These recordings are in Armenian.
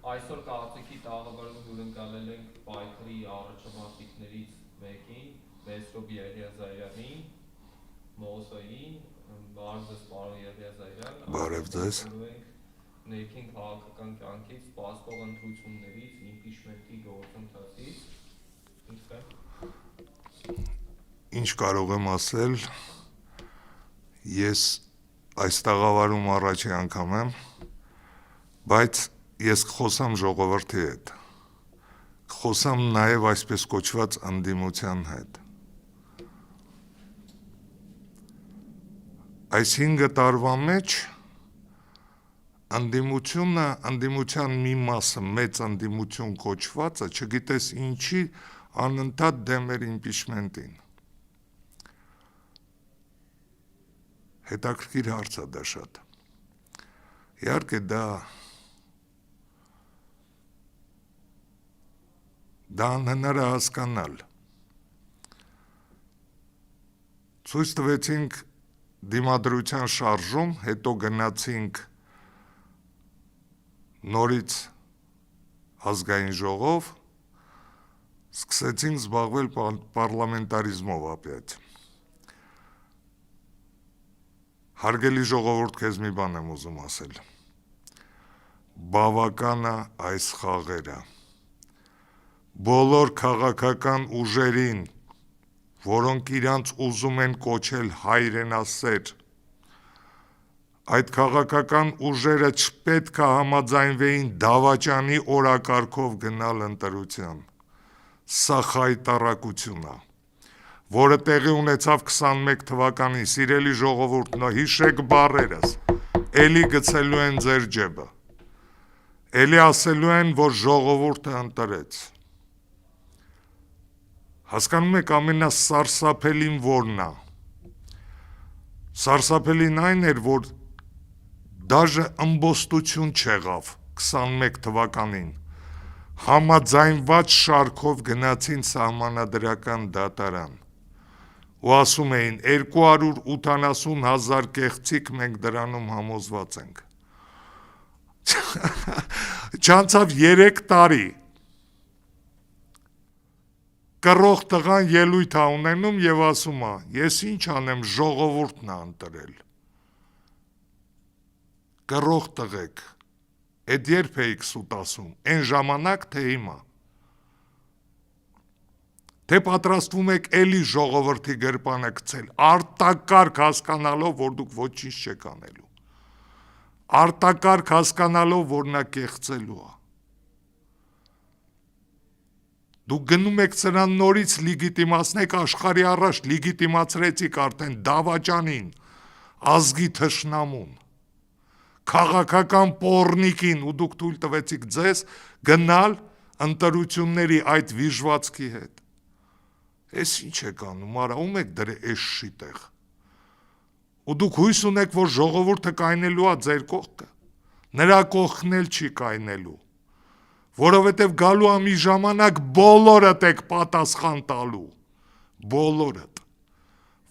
Այսօր կարծիքի տաղավարում հյուրընկալել ենք պայքրի առաջամարտիկներից մեկին, Մեսրոբ Եղիազարյանին, Մոսային, բարև ձեզ պարոն Եղիազարյան, Բարև ձեզ։ Ներքին քաղաքական կյանքից, սպասվող ընտրություններից, իմպիչմենտի գործընթացից, Ինչ կարող եմ ասել, ես այս տաղավարում առաջի անգամ եմ, բայց ես կխոսամ ժողովրդի հետ, կխոսամ նաև այսպես կոչված ընդդիմության հետ։ Այս 5 տարվա մեջ ընդդիմության մի մասը, մեծ ընդդիմություն կոչվածը, չգիտես ինչի անընդհատ դեմ էր իմպիչմենտին։ Հետաքրքիր հարց է դա շատ։ Իհարկե դա անհնար է հասկանալ։ Ցույց տվեցինք դիմադրության շարժում, հետո գնացինք նորից ազգային ժողով, սկսեցինք զբաղվել պարլամենտարիզմով ապյատ։ Հարգելի ժողովուրդ, քեզ մի բան եմ ուզում ասել։ Բավական է այս խաղերը։ Բոլոր քաղաքական ուժերին, որոնք իրանց ուզում են կոչել հայրենասեր, այդ քաղաքական ուժերը չպետք է համաձայնվեին դավաճանի օրակարգով գնալ ընտրության։ Սա խայտառակություն է, որը տեղի ունեցավ 21 թվականին, սիրելի ժողովուրդ, հիշեք բառերս, էլի գցելու են ձեր ջեբը, էլի ասելու են, որ ժողովուրդը ընտրեց։ Հասկանում եք ամենասարսափելին որն է։ Սարսափելին այն էր, որ դաժե ըմբոստություն չեղավ 21 թվականին, համաձայնված շարքով գնացին սահմանադրական դատարան ու ասում էին 280,000 կեղծիք մենք դրանում համոզված ենք։ Չանցավ 3 տարի, կռող տղան ելույթ է ունենում և ասում է, ես ինչ անեմ, ժողովուրդն է ընտրել։ Կռող տղեկ, էդ երբ էիք սուտ ասում, այն ժամանակ, թե հիմա։ Թե պատրաստվում եք էլի ժողովրդի գրպանը գցել, արտակարգ հասկանալով, որ դուք ոչինչ չեք անելու։ Արտակարգ հասկանալով, որ նա կեղծելու է։ Դուք գնում եք սրան նորից լիգիտիմացնեք աշխարհի առաջ, լիգիտիմացրեցիք արդեն դավաճանին, ազգի թշնամուն, քաղաքական պոռնիկին ու դուք թույլ տվեցիք ձեզ գնալ ընտրությունների այդ վիժվածքի հետ։ Էս ինչ եք անում, արա, ում եք դրել էս շիտեղ։ Ու դուք հույս ունեք, որ ժողովուրդը կայնելու է ձեր կողքը։ Նրա կողքն էլ չի կայնելու։ Որովհետև գալու է մի ժամանակ բոլորդ եք պատասխան տալու, բոլորդ,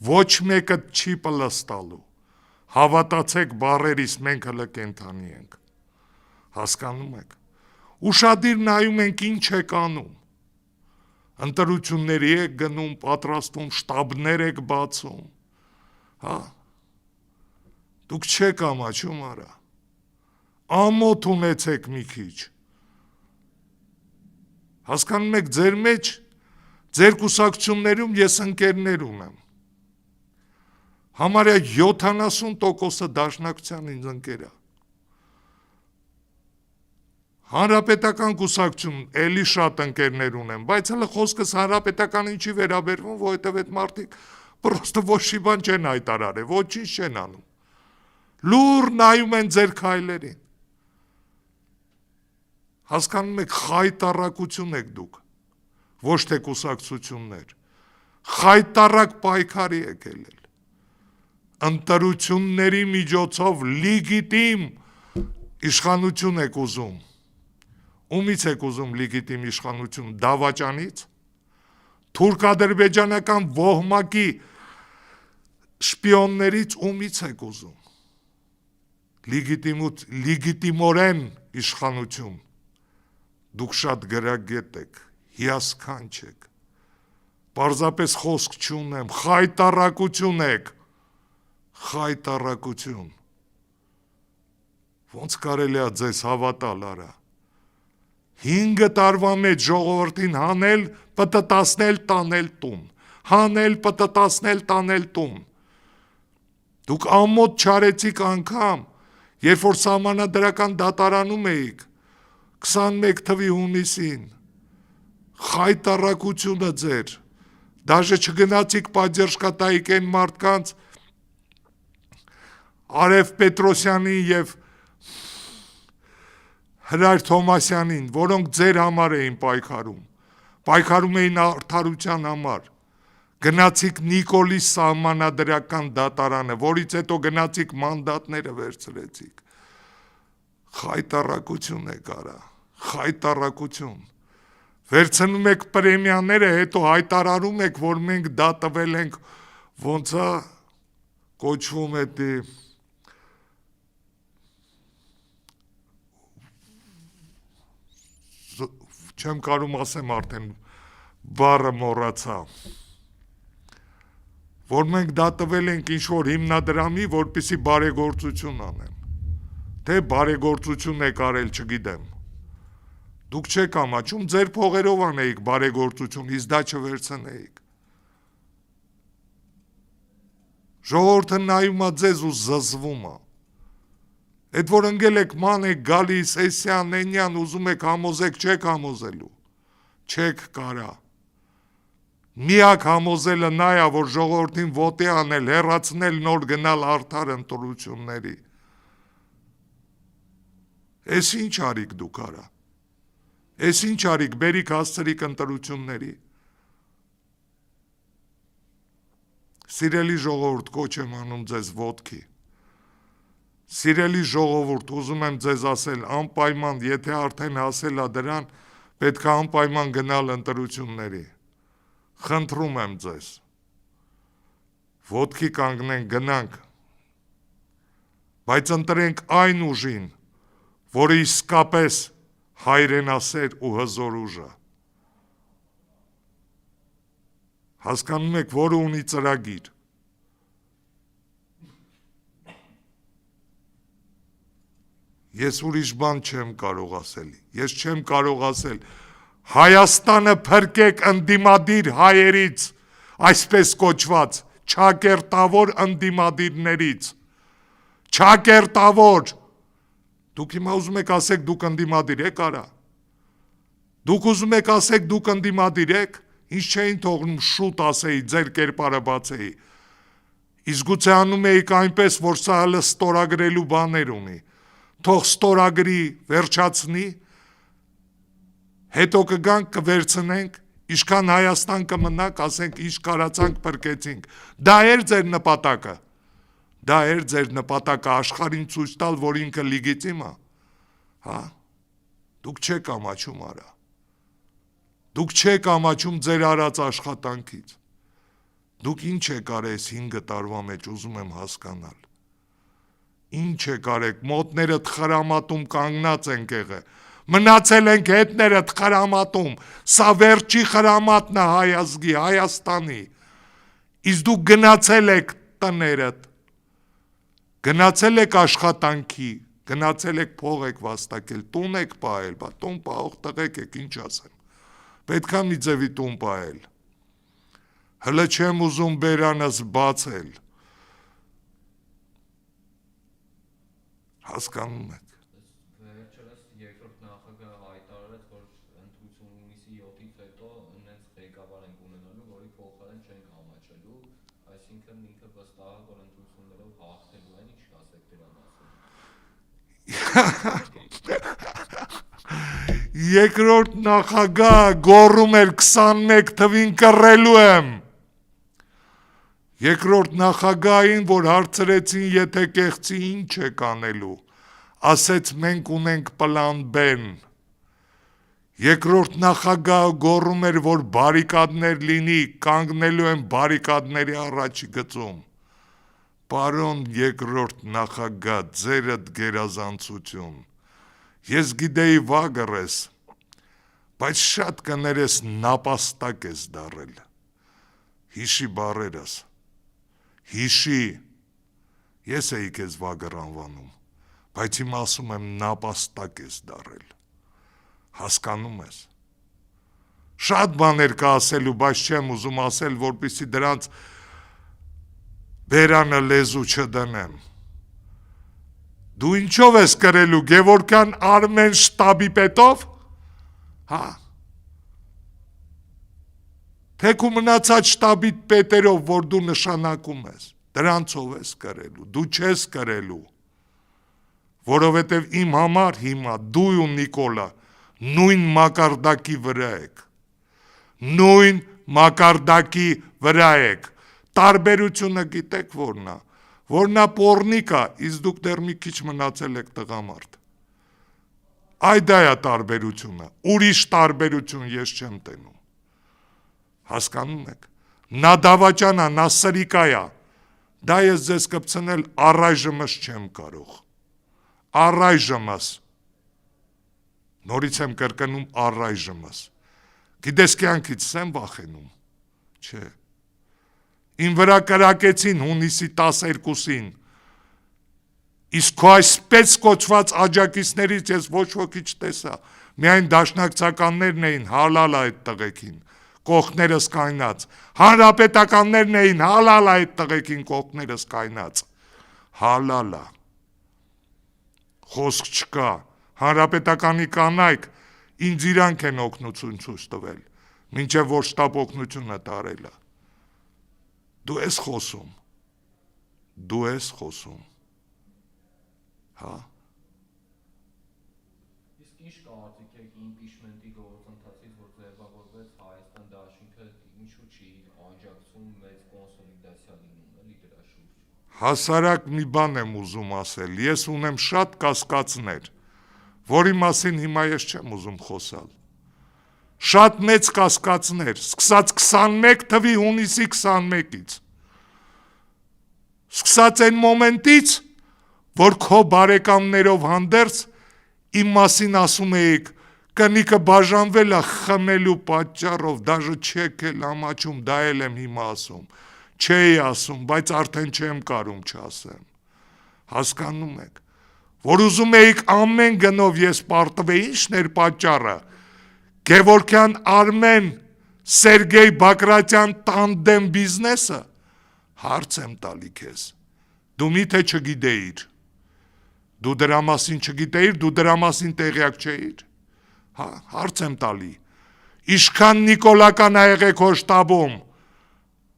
ոչ մեկը չի պլստալու, հավատացեք բառերիս, մենք հլը կենթանի ենք, հասկանում եք, ուշադիր նայում ենք ինչ եք անում, ընտրությունների եք գնում, պատրաստում, շտաբներ եք բացում, հա, դուք չեք ամաչում արա, ամոթ ունեցեք մի քիչ, հասկանում եք ձեր մեջ, ձեր կուսակցություններում ես ընկերներ ունեմ, համարյա 70%-ը դաշնակցության ինձ ընկեր է, հանրապետական կուսակցություն էլի շատ ընկերներ ունեմ, բայց հլը խոսքս հանրապետականին չի վերաբերվում, որովհետև այդ մարդիկ պրոստը ոչի բան չեն հայտարարել, ոչինչ չեն անում, լուռ նայում են ձեր քայլերին, հասկանում եք խայտառակություն եք դուք, ոչ թե կուսակցություններ, խայտառակ պայքարի եք ելել, ընտրությունների միջոցով լիգիտիմ իշխանություն եք ուզում, ումից եք ուզում լիգիտիմ իշխանություն, դավաճանից, թուրք-ադրբեջանական ոհմակի շպիոններից ումից եք ուզում, լիգիտիմորեն իշխանություն, Դուք շատ գրագետ եք, հիասքանչ եք, պարզապես խոսք չունեմ, խայտառակություն եք, խայտառակություն, ոնց կարելի է ձեզ հավատալ արա, 5 տարվա մեջ ժողովրդին հանել, պտտասնել, տանել տուն, հանել, պտտասնել, տանել տուն, դուք ամոթ չարեցիք անգամ, երբ որ սահմանադրական դատարանում էիք, 21 թվի հունիսին, խայտառակությունը ձեր, դաժե չգնացիք պատժերշկատայիք են մարդկանց Արև Պետրոսյանին և Հրայր Թոմասյանին, որոնք ձեր համար էին պայքարում էին արդարության համար, գնացիք Նիկոլի սահմանադրական դատարանը, որից հետո գնացիք մանդատները վերցրեցիք, խայտառակություն եք արա, խայտառակություն, վերցնում եք պրեմիաները, հետո հայտարարում եք, որ մենք դա տվել ենք, ոնց է կոչվում է չեմ կարում ասեմ արդեն բառը մոռացա, որ մենք դա տվել ենք ինչ-որ հիմնադրամի, որպեսզի բարեգործություն անեն, թե բարեգործություն եք արել, չգիտեմ, դուք չեք ամաչում, ձեր փողերով անեիք բարեգործություն, իսկ դա չվերցնեիք, ժողովուրդը նայում է ձեզ ու զզվում է, Էդ որ ընգել եք ման եք գալիս, էսյան, էնյան, ուզում եք համոզեք, չեք համոզելու, չեք կարա, միակ համոզելը նա է, որ ժողովրդին ոտի անել, հեռացնել նոր գնալ արդար ընտրությունների, էս ինչ արիք դուք արա, էս ինչ արիք, բերիք հասցրիք ընտրությունների, սիրելի ժողովուրդ կոչ եմ անում ձեզ ոտքի, Սիրելի ժողովուրդ, ուզում եմ ձեզ ասել, անպայման, եթե արդեն հասել է դրան, պետք է անպայման գնալ ընտրությունների, խնդրում եմ ձեզ, ոտքի կանգնենք, գնանք, բայց ընտրենք այն ուժին, որը իսկապես հայրենասեր ու հզոր ուժ է, հասկանում եք, որը ունի ծրագիր, Ես ուրիշ բան չեմ կարող ասել, ես չեմ կարող ասել, Հայաստանը փրկեք ընդդիմադիր հայերից, այսպես կոչված, չակերտավոր ընդդիմադիրներից, չակերտավոր, դուք հիմա ուզում եք ասեք դուք ընդդիմադիր եք արա, դուք ուզում եք ասեք դուք ընդդիմադիր եք, ինչ չէին թողնում շուտ ասեի, ձեր կերպարը բացեի, իսկ գուցե անում էիք այնպես, որ սա հələ ստորագրելու բաներ ունի, թող ստորագրի վերջացնի, հետո կգանք կվերցնենք, իշքան Հայաստան կմնակ, ասենք ինչ կարացանք պրկեցինք, դա էր ձեր նպատակը, դա էր ձեր նպատակը աշխարհին ցույց տալ, որ ինքը լիգիտիմ է, հա, դուք չեք ամաչում արա, դուք չեք ամաչում ձեր արած աշխատանքից, դուք ինչ եք արել 5 տարվա մեջ, ուզում եմ հասկանալ, Ինչ եք արեք, մոտներդ խրամատում կանգնած ենք եղել, մնացել ենք հետներդ խրամատում, սա վերջի խրամատն է հայ ազգի, Հայաստանի, իսկ դուք գնացել եք տներդ, գնացել եք աշխատանքի, գնացել եք փող եք վաստակել, տուն եք պահել, բա տուն պահող տղեկ եք, ինչ ասեմ, պետք է մի ձևի տուն պահել, հլը չեմ ուզում բերանս բացել, Հասկանում եք։ Վերջերս երկրորդ նախագահը հայտարարեց, որ ընտրություն հունիսի 7-ից հետո նենց ղեկավար ենք ունենալու, որի փոխարեն չենք ամաչելու, այսինքն ինքը վստահ է, որ ընտրություններով հաղթելու են, ինչ կասեք դրա մասին։ Երկրորդ նախագահը գոռում էր 21 թվին կռելու եմ։ Երկրորդ նախագահին, որ հարցրեցին, եթե կեղծի ինչ եք անելու, ասեց մենք ունենք պլան B-ն։ Երկրորդ նախագահը գոռում էր, որ բարիկադներ լինի, կանգնելու են բարիկադների առաջի գծում։ Պարոն երկրորդ նախագահ, ձերդ գերազանցություն։ Ես գիտեի վագրես, բայց շատ կներես նապաստակ ես դարել, հիշի բարերս, հիշի, ես էի կեզ վագր անվանում, բայց իմ ասում եմ նապաստակ ես դարել, հասկանում ես, շատ բաներ կա ասելու, բայց չեմ ուզում ասել, որպեսզի դրանց բերանը լեզու չդնեմ, դու ինչով ես կրելու, Գևորգյան Արմեն շտաբի պետով, հա, թեքու մնացած շտաբիտ պետերով, որ դու նշանակում ես, դրանցով ես կրելու, դու չես կրելու, որովհետև իմ համար հիմա դու ու Նիկոլա նույն մակարդակի վրա եք, նույն մակարդակի վրա եք, տարբերությունը գիտեք որնա պորնիկա, իսկ դուք դեռ մի քիչ մնացել եք տղամարդ, այդ է տարբերությունը, ուրիշ տարբերություն ես չեմ տենում, հասկանում եք, նա դավաճանա, նա սրիկայա, դա ես ձեզ կպցնել առայժմս չեմ կարող, առայժմս, նորից եմ կրկնում առայժմս, գիտես կյանքից եմ վախենում, չէ, իմ վրա կրակեցին հունիսի 12-ին, իսկ քո այսպես կոչված աջակիցներից ես ոչ ոքի չտեսա, միայն դաշնակցականներն էին հալալ այդ տղեկին, կողքներս կայնած, հանրապետականներն էին հալալ այդ տղեկին կողքներս կայնած, հալալա, խոսք չկա, հանրապետականի կանայք ինձ իրանք են օգնություն ցույց տվել, մինչև որ շտապ օգնությունը տարելա, դու ես խոսում, հա, իսկ ինչ կարծիք եք իմպիչմենտի գործընթացից, որ ձևավորվեց Հայաստան դաշինքը, ինչու չի աջակցում մեծ կոնսոլիդացիա լինում, էլի դրա շուրջ։ Հասարակ մի բան եմ ուզում ասել, ես ունեմ շատ կասկածներ, որի մասին հիմա ես չեմ ուզում խոսալ, շատ մեծ կասկածներ, սկսած 21 թվի հունիսի 21-ից, սկսած այն մոմենտից, որ քո բարեկամներով հանդերձ իմ մասին ասում էիք, կնիկը բաժանվել է խմելու պատճառով, դաժե չեք էլ ամաչում, դա էլ եմ հիմա ասում, չէի ասում, բայց արդեն չեմ կարում չասեմ, հասկանում եք, որ ուզում էիք ամեն գնով ես պարտվեի, ինչն էր պատճառը, Գևորգյան Արմեն Սերգեյ Բակրատյան տանդեմ բիզնեսը, հարց եմ տալի քեզ, դու միթե չգիտեիր, դու դրա մասին չգիտեիր, դու դրա մասին տեղյակ չէիր, հարց եմ տալի, իշքան Նիկոլական ա եղեք քո շտաբում,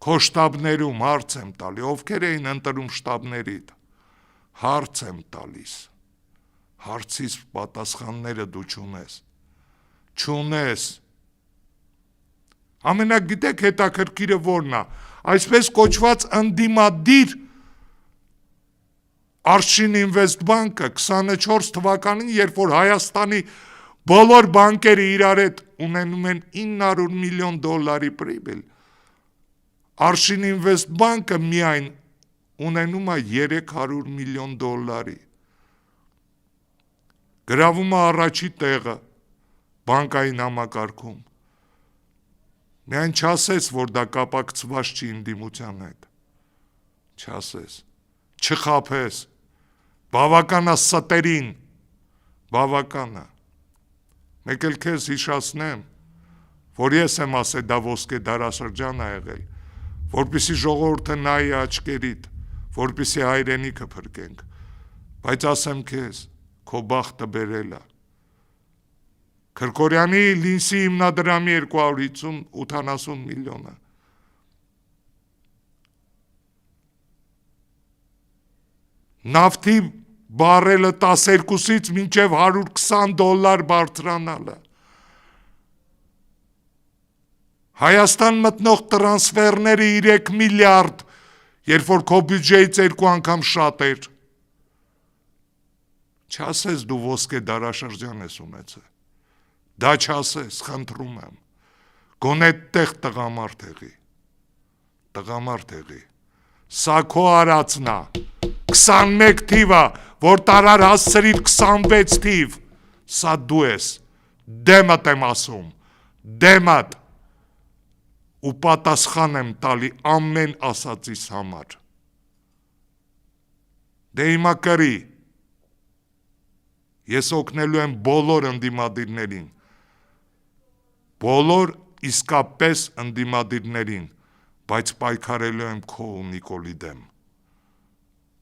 քո շտաբներում հարց եմ տալի, ովքեր էին ընտրում շտաբներիդ, հարց եմ տալիս, հարցիս պատասխանները դու չունես, ամենագիտեք հետաքրքիրը որն է, այսպես կոչված ընդդիմադիր Արշին Ինվեստ բանկը 24 թվականին, երբ որ Հայաստանի բոլոր բանկերը իրար հետ ունենում են 900 միլիոն դոլարի պրիբիլ, Արշին Ինվեստ բանկը միայն ունենում է 300 միլիոն դոլարի, գրավում է առաջի տեղը բանկային համակարգում, միայն չասես, որ դա կապակցված չի ընդդիմության հետ, չասես, չխաբես, բավականա ստերին, բավականա, մեկ էլ քեզ հիշացնեմ, որ ես եմ ասել դա ոսկե դարաշրջան ա եղել, որպեսի ժողովուրդը նայի աչքերիդ, որպեսի հայրենիքը փրկենք, բայց ասեմ քեզ, քո բախտը բերել ա, Քրկորյանի Լինսի հիմնադրամի 280 միլիոնը, նավթի բարելը 12-ից մինչև 120 դոլար բարձրանալը, Հայաստան մտնող տրանսֆերները 3 միլիարդ, երբ որ քո բյուջեից 2 անգամ շատ էր, չասես դու ոսկե դարաշրջան ես ունեցել, դա չասես, խնդրում եմ, գոնե տեղ տղամարդ եղի, սա քո արածնա, 21 թիվը, որ տարար հասցրիր 26 թիվ, սա դու ես, դեմդ եմ ասում, դեմդ, ու պատասխան եմ տալի ամեն ասածիս համար։ Դե հիմա կրի, ես օգնելու եմ բոլոր ընդդիմադիրներին, բոլոր իսկապես ընդդիմադիրներին, բայց պայքարելու եմ քո ու Նիկոլի դեմ։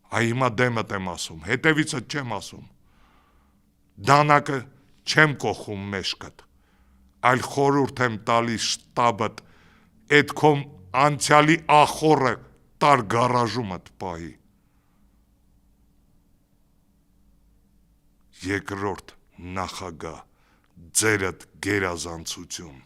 Այ հիմա դեմդ եմ ասում, հետևիցդ չեմ ասում, դանակը չեմ կոխում մեջքդ, այլ խորհուրդ եմ տալիս շտաբդ, էդ քո անցյալի ախորը տար գարաժումդ պահի։ Երկրորդ նախագահ, ձերդ գերազանցություն։